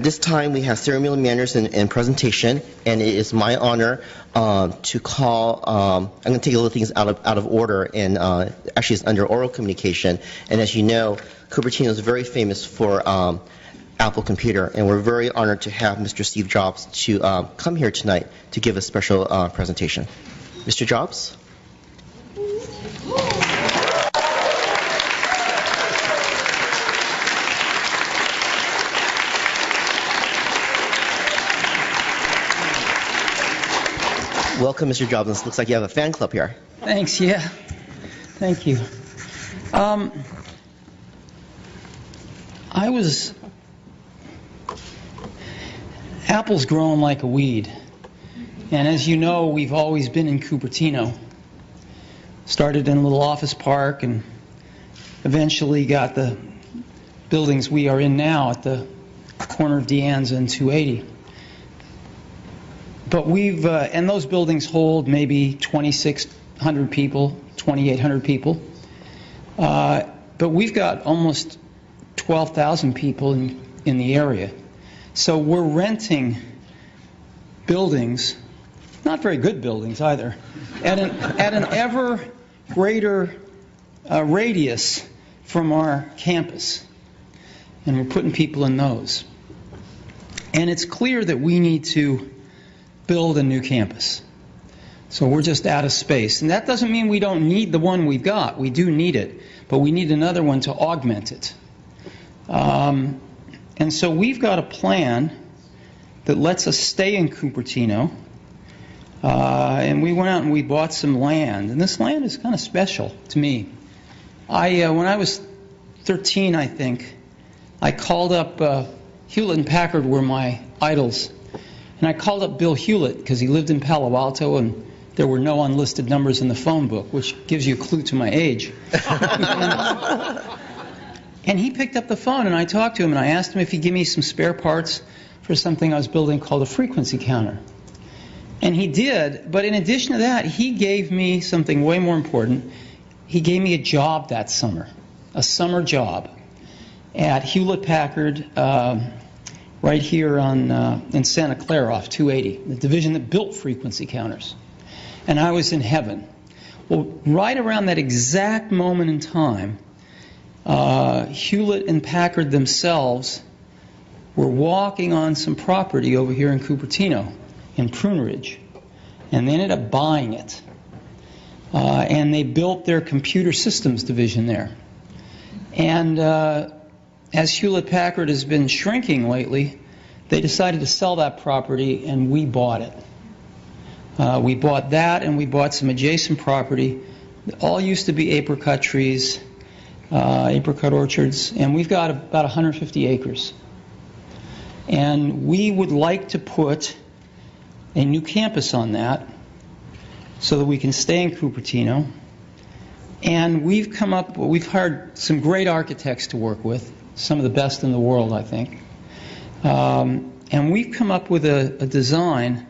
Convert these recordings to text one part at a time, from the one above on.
this time we have ceremonial manners and presentation, and it is my honor to call. I'm going to take a little things out of order, and actually it's under oral communication. And as you know, Cupertino is very famous for Apple Computer, and we're very honored to have Mr. Steve Jobs to come here tonight to give a special presentation. Mr. Jobs? Welcome, Mr. Jobs. It looks like you have a fan club here. Thanks, yeah. Thank you. Apple's growing like a weed. And as you know, we've always been in Cupertino. Started in a little office park and eventually got the buildings we are in now at the corner of De Anza and 280. But and those buildings hold maybe 2,600 people, 2,800 people. But we've got almost 12,000 people in the area. So we're renting buildings, not very good buildings either, at an ever greater radius from our campus. And we're putting people in those. And it's clear that we need to build a new campus. So we're just out of space. And that doesn't mean we don't need the one we've got. We do need it. But we need another one to augment it. And so we've got a plan that lets us stay in Cupertino. And we went out and we bought some land. And this land is kind of special to me. When I was 13, I think, I called up Hewlett and Packard were my idols. And I called up Bill Hewlett because he lived in Palo Alto and there were no unlisted numbers in the phone book, which gives you a clue to my age. And he picked up the phone and I talked to him and I asked him if he'd give me some spare parts for something I was building called a frequency counter. And he did, but in addition to that, he gave me something way more important. He gave me a job that summer, a summer job at Hewlett Packard, right here in Santa Clara off 280, the division that built frequency counters. And I was in heaven. Well, right around that exact moment in time, Hewlett and Packard themselves were walking on some property over here in Cupertino, in Prune Ridge, and they ended up buying it. And they built their computer systems division there. And as Hewlett Packard has been shrinking lately, they decided to sell that property and we bought it. We bought that and we bought some adjacent property. All used to be apricot trees, apricot orchards, and we've got about 150 acres. And we would like to put a new campus on that so that we can stay in Cupertino. And we've hired some great architects to work with, some of the best in the world, I think. And we've come up with a design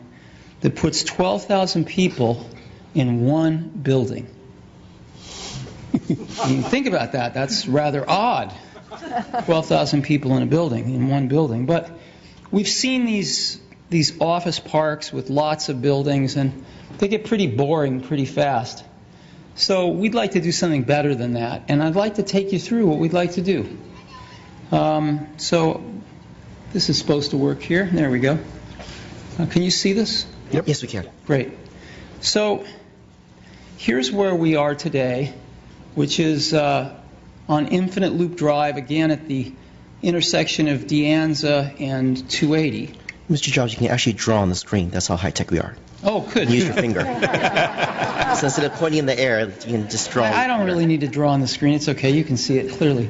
that puts 12,000 people in one building. You think about that, that's rather odd. 12,000 people in a building, in one building. But we've seen these office parks with lots of buildings, and they get pretty boring pretty fast. So we'd like to do something better than that, and I'd like to take you through what we'd like to do. So this is supposed to work here. There we go. Can you see this? Yep. Yes, we can. Great. So here's where we are today, which is on Infinite Loop Drive, again at the intersection of De Anza and 280. Mr. Jobs, you can actually draw on the screen. That's how high-tech we are. Oh, good. Use your finger. So instead of pointing in the air, you can just draw. I don't really need to draw on the screen. It's okay. You can see it clearly.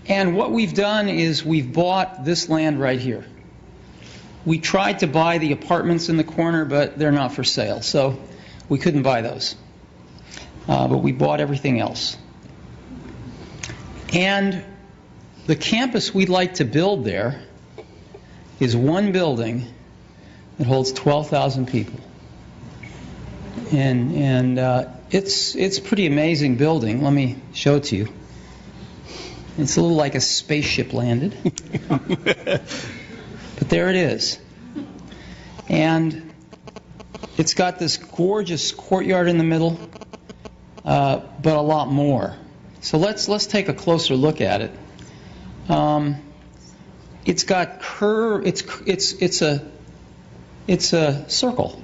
And what we've done is we've bought this land right here. We tried to buy the apartments in the corner, but they're not for sale, so we couldn't buy those. But we bought everything else. And the campus we'd like to build there is one building that holds 12,000 people. And it's a pretty amazing building. Let me show it to you. It's a little like a spaceship landed. But there it is. And it's got this gorgeous courtyard in the middle, but a lot more. So let's take a closer look at it. It's got curve. It's a circle,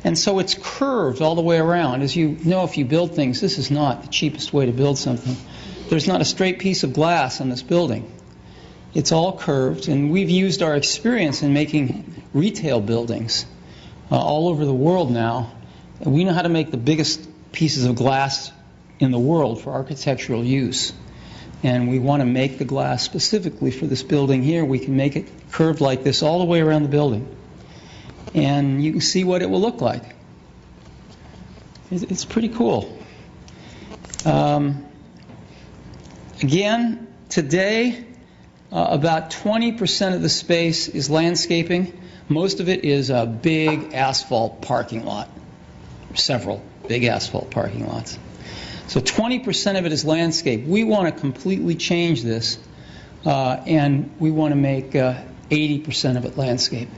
and so it's curved all the way around. As you know, if you build things, this is not the cheapest way to build something. There's not a straight piece of glass in this building. It's all curved, and we've used our experience in making retail buildings all over the world now. And we know how to make the biggest pieces of glass in the world for architectural use. And we want to make the glass specifically for this building here. We can make it curved like this all the way around the building. And you can see what it will look like. It's pretty cool. Again, today, about 20% of the space is landscaping. Most of it is a big asphalt parking lot. Several big asphalt parking lots. So 20% of it is landscape. We want to completely change this, and we want to make 80% of it landscape.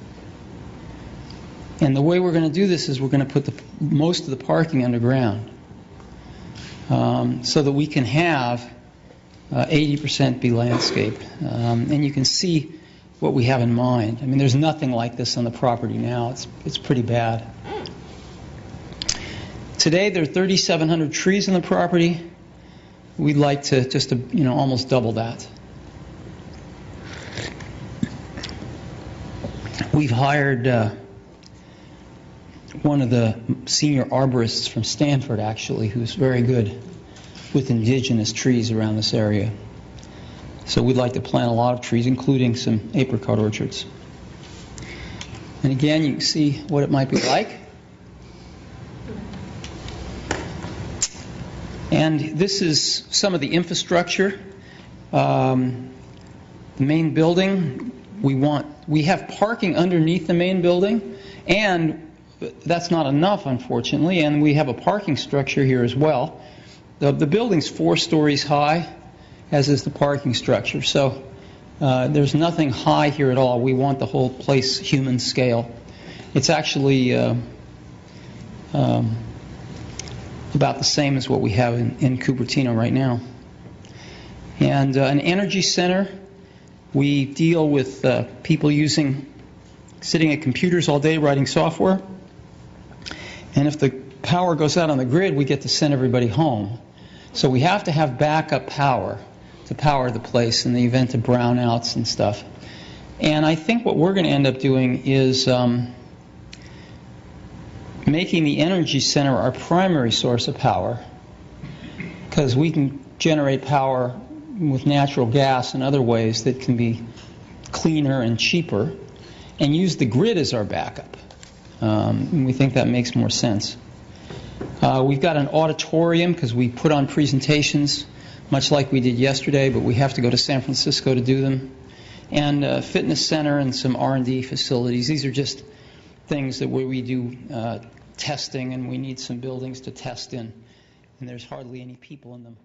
And the way we're going to do this is we're going to put most of the parking underground, so that we can have 80% be landscaped. And you can see what we have in mind. I mean, there's nothing like this on the property now. It's pretty bad. Today there are 3,700 trees on the property. We'd like to just almost double that. We've hired one of the senior arborists from Stanford, actually, who's very good with indigenous trees around this area. So we'd like to plant a lot of trees, including some apricot orchards. And again, you can see what it might be like. And this is some of the infrastructure. The main building, we have parking underneath the main building, and that's not enough, unfortunately, and we have a parking structure here as well. The building's 4 stories high, as is the parking structure, so there's nothing high here at all. We want the whole place human scale. It's actually about the same as what we have in Cupertino right now. And an energy center, we deal with people sitting at computers all day writing software. And if the power goes out on the grid, we get to send everybody home. So we have to have backup power to power the place in the event of brownouts and stuff. And I think what we're going to end up doing is making the energy center our primary source of power, because we can generate power with natural gas and other ways that can be cleaner and cheaper, and use the grid as our backup. And we think that makes more sense. We've got an auditorium because we put on presentations much like we did yesterday, but we have to go to San Francisco to do them. And a fitness center and some R&D facilities. These are just things that where we do testing, and we need some buildings to test in, and there's hardly any people in them.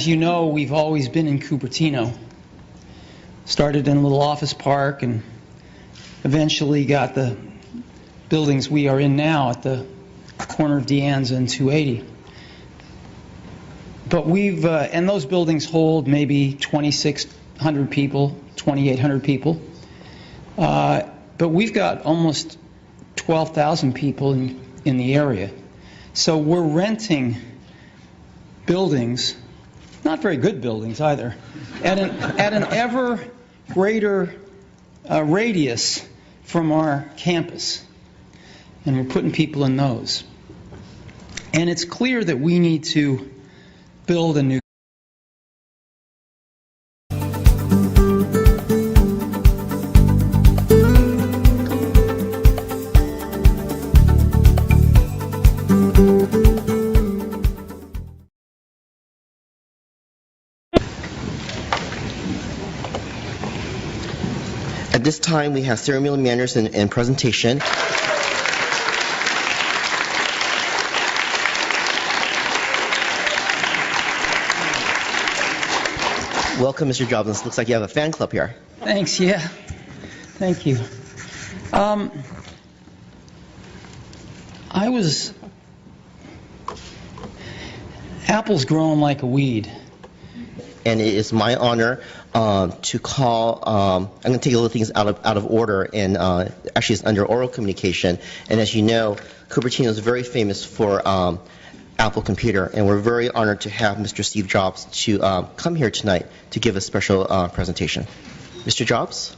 as you know, we've always been in Cupertino. Started in a little office park and eventually got the buildings we are in now at the corner of De Anza and 280. But and those buildings hold maybe 2,600 people, 2,800 people. But we've got almost 12,000 people in the area. So we're renting buildings, not very good buildings either, at an ever greater radius from our campus. And we're putting people in those. And it's clear that we need to build a new At this time, we have ceremonial manners and presentation. Welcome, Mr. Jobs. Looks like you have a fan club here. Thanks, yeah. Thank you. Apple's growing like a weed. And it is my honor to call, I'm going to take a little things out of order, and actually it's under oral communication. And as you know, Cupertino is very famous for Apple Computer, and we're very honored to have Mr. Steve Jobs to come here tonight to give a special presentation. Mr. Jobs?